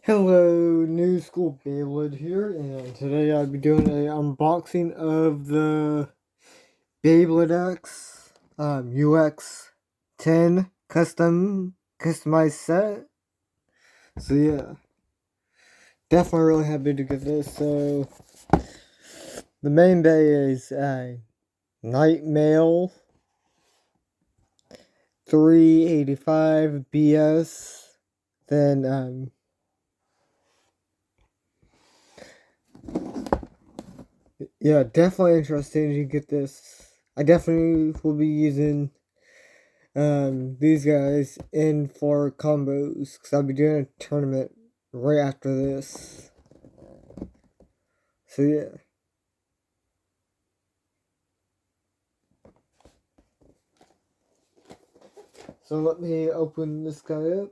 Hello, New School Beyblade here, and today I'll be doing an unboxing of the Beyblade X UX-10 customized set. So yeah, definitely really happy to get this. So the main bay is Night Mail 385 BS. Then yeah, definitely interesting to get this. I definitely will be using these guys in for combos because I'll be doing a tournament right after this. So yeah. So let me open this guy up.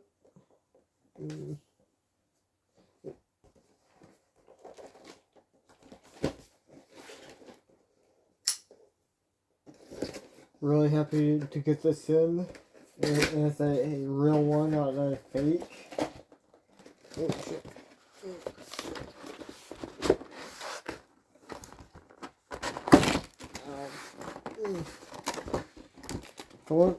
Really happy to get this in. And it's a real one, not a fake. Oh shit. Come on.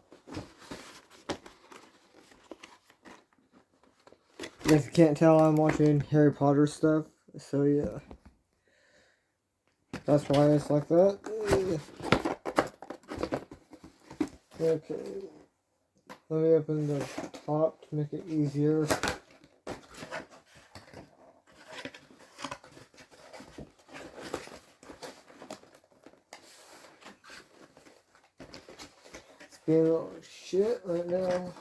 If you can't tell, I'm watching Harry Potter stuff. So yeah. That's why it's like that. Okay. Let me open the top to make it easier. It's being a little shit right now.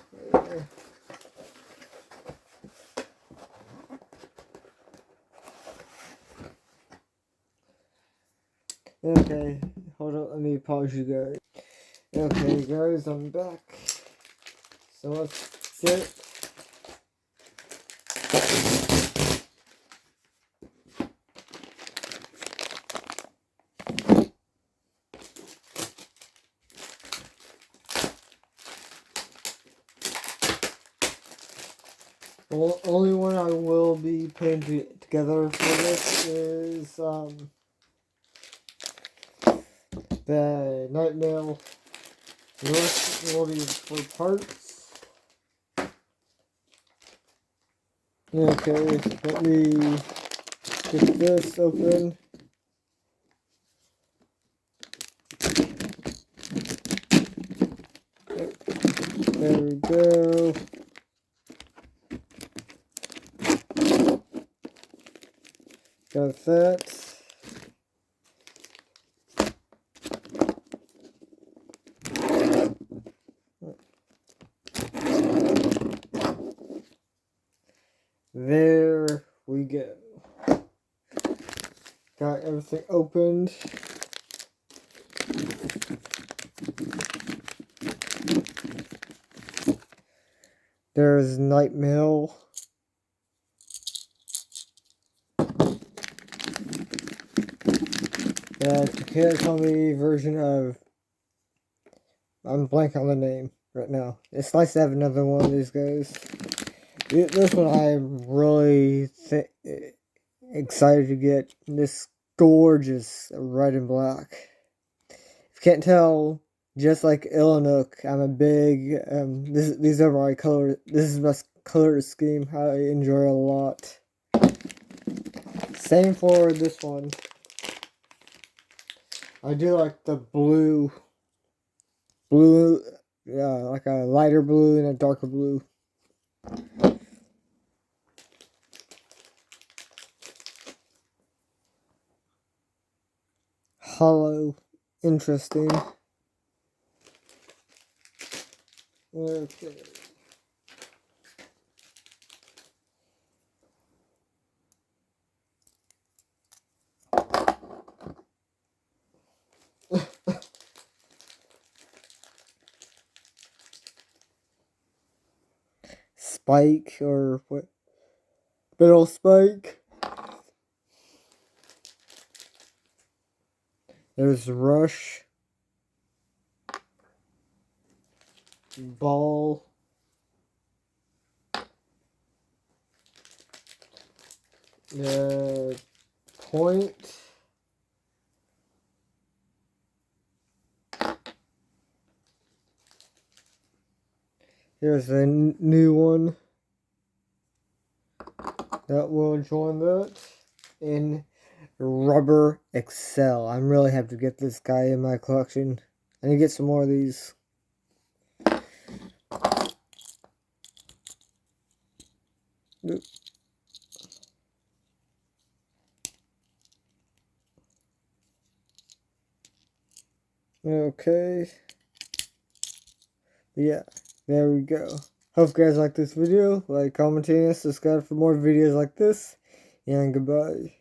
Okay, hold on, let me pause you guys. Okay guys, I'm back. So let's get the only one I will be putting together for this is the Night Mail. The rest will be for parts. Okay, let me get this open. There we go. Got that. There we go. Got everything opened. There's Night Mail. The Takeda Tommy version of, I'm blank on the name right now. It's nice to have another one of these guys. This one I'm really excited to get. This gorgeous red and black. If you can't tell, just like Illinook, I'm a big, these are my colors. This is my color scheme I enjoy a lot. Same for this one. I do like the blue, yeah, like a lighter blue and a darker blue. Hollow, interesting. Okay. Spike or what? Middle Spike. There's Rush. Ball. Point. Here's a new one that will join that in Rubber Excel. I'm really happy to get this guy in my collection. I need to get some more of these. Okay. Yeah, there we go. Hope you guys like this video. Like, commenting, and subscribe for more videos like this. And goodbye.